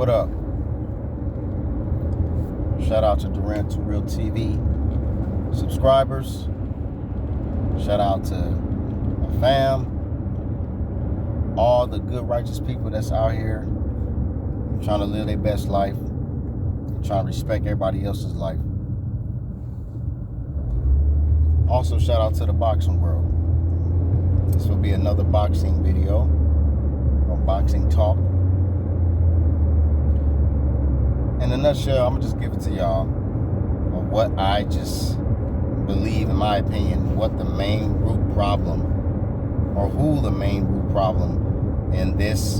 What up? Shout out to Durant to Real TV subscribers. Shout out to my fam. All the good, righteous people that's out here trying to live their best life, trying to respect everybody else's life. Also, shout out to the boxing world. This will be another boxing video or boxing talk. In a nutshell, I'm gonna just give it to y'all of what I just believe, in my opinion, what the main root problem, or who the main root problem in this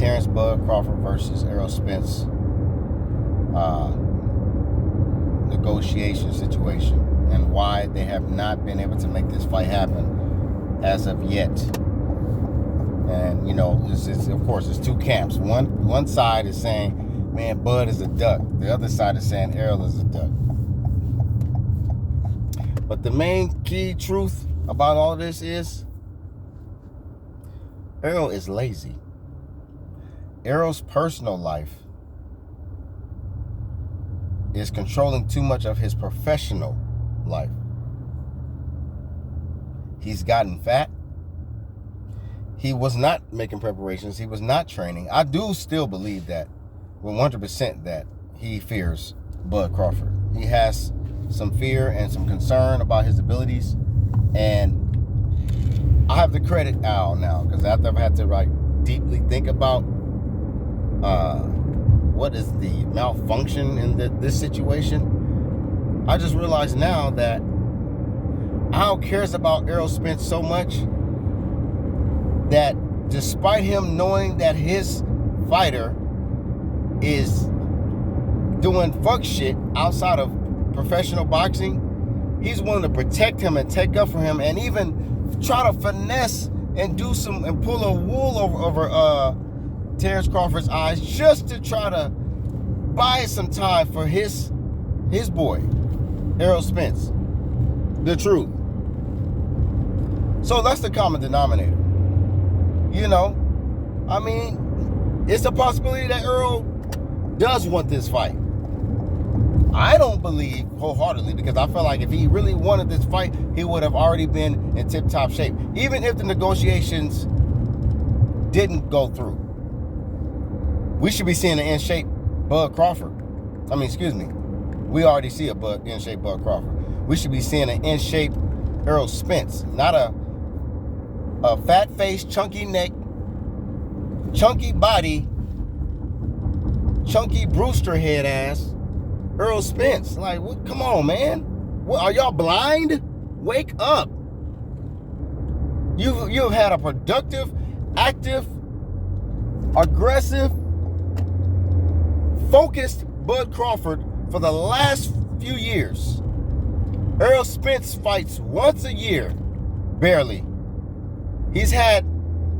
Terrence Bud Crawford versus Errol Spence negotiation situation, and why they have not been able to make this fight happen as of yet. And you know, of course, it's two camps. One side is saying, man, Bud is a duck. The other side is saying Errol is a duck. But the main key truth about all of this is Errol is lazy. Errol's personal life is controlling too much of his professional life. He's gotten fat. He was not making preparations. He was not training. I do still believe that 100% that he fears Bud Crawford. He has some fear and some concern about his abilities. And I have to credit Al now, because after I've had to deeply think about what is the malfunction in this situation, I just realized now that Al cares about Errol Spence so much that despite him knowing that his fighter is doing fuck shit outside of professional boxing, he's willing to protect him and take up for him, and even try to finesse and do some and pull a wool over Terrence Crawford's eyes, just to try to buy some time for his boy, Errol Spence. The truth. So that's the common denominator. You know, I mean, it's a possibility that Errol does want this fight. I don't believe wholeheartedly, because I feel like if he really wanted this fight, he would have already been in tip-top shape, even if the negotiations didn't go through. We should be seeing an in-shape Bud Crawford. I mean, excuse me. We already see a in-shape Bud Crawford. We should be seeing an in-shape Errol Spence, not a fat face, chunky neck, chunky body, chunky Brewster head ass Errol Spence. Like, what? Come on, man. What, are y'all blind? Wake up. You've had a productive, active, aggressive, focused Bud Crawford for the last few years. Errol Spence fights once a year, barely. He's had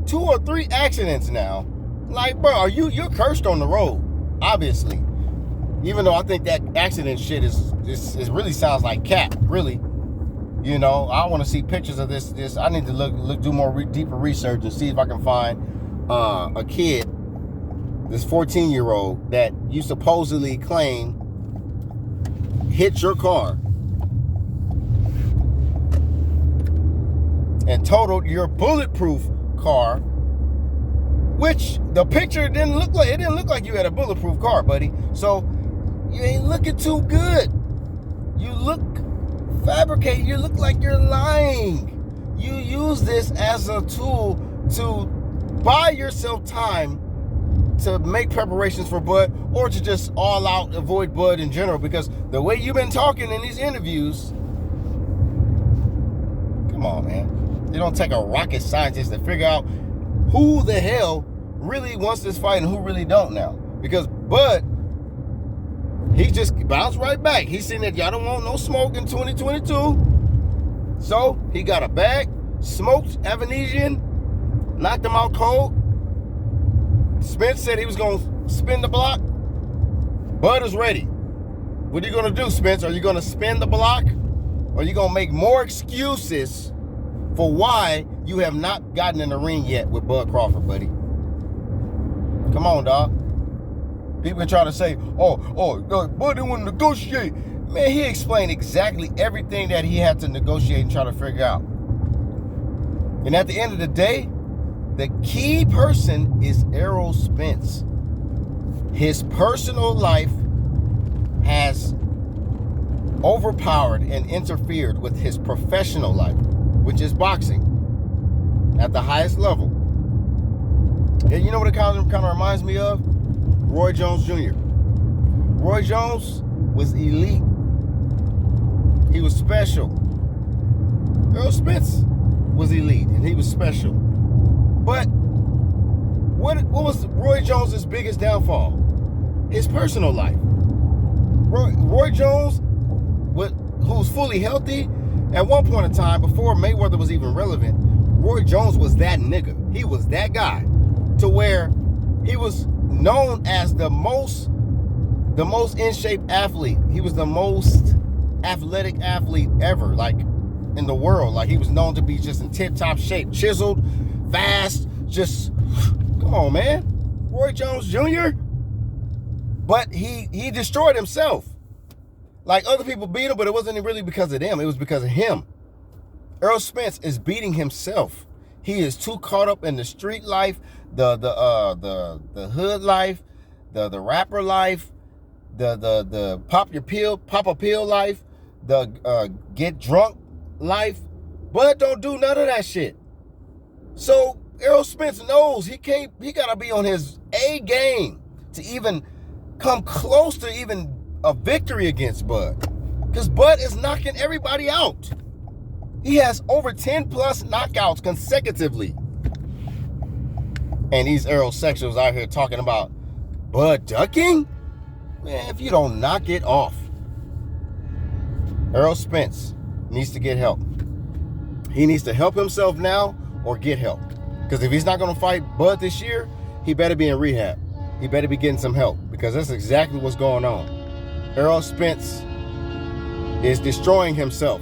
2 or 3 accidents now. Like, bro, you're cursed on the road, obviously. Even though I think that accident shit is really sounds like cap, really. You know, I want to see pictures of this. I need to do more deeper research and see if I can find a kid, this 14-year-old that you supposedly claim hit your car and totaled your bulletproof car, which the picture didn't look like you had a bulletproof car, buddy. So you ain't looking too good. You look fabricated. You look like you're lying. You use this as a tool to buy yourself time to make preparations for Bud, or to just all out avoid Bud in general, because the way you've been talking in these interviews, come on, man. It don't take a rocket scientist to figure out who the hell really wants this fight and who really don't now. Because Bud, he just bounced right back. He's saying that y'all don't want no smoke in 2022. So he got a bag, smoked Avanesian, knocked him out cold. Spence said he was going to spin the block. Bud is ready. What are you going to do, Spence? Are you going to spin the block? Or are you going to make more excuses for why you have not gotten in the ring yet with Bud Crawford, buddy? Come on, dog. People can try to say, Bud didn't want to negotiate. Man, he explained exactly everything that he had to negotiate and try to figure out. And at the end of the day, the key person is Errol Spence. His personal life has overpowered and interfered with his professional life, which is boxing at the highest level. And you know what it kind of reminds me of? Roy Jones Jr. Roy Jones was elite. He was special. Errol Spence was elite and he was special. But what was Roy Jones' biggest downfall? His personal life. Roy Jones, who was fully healthy, at one point in time, before Mayweather was even relevant, Roy Jones was that nigga. He was that guy, to where he was known as the most in shape athlete. He was the most athletic athlete ever, like in the world. Like he was known to be just in tip top shape, chiseled, fast, just come on, man. Roy Jones Jr. But he destroyed himself. Like other people beat him, but it wasn't really because of them. It was because of him. Errol Spence is beating himself. He is too caught up in the street life, the hood life, the rapper life, the pop a pill life, the get drunk life. Bud don't do none of that shit. So Errol Spence knows he gotta be on his A game to even come close to even a victory against Bud. Because Bud is knocking everybody out. He has over 10 plus knockouts consecutively. And these Errol sexuals out here talking about Bud ducking? Man, if you don't knock it off. Errol Spence needs to get help. He needs to help himself now or get help. Because if he's not going to fight Bud this year, he better be in rehab. He better be getting some help. Because that's exactly what's going on. Errol Spence is destroying himself.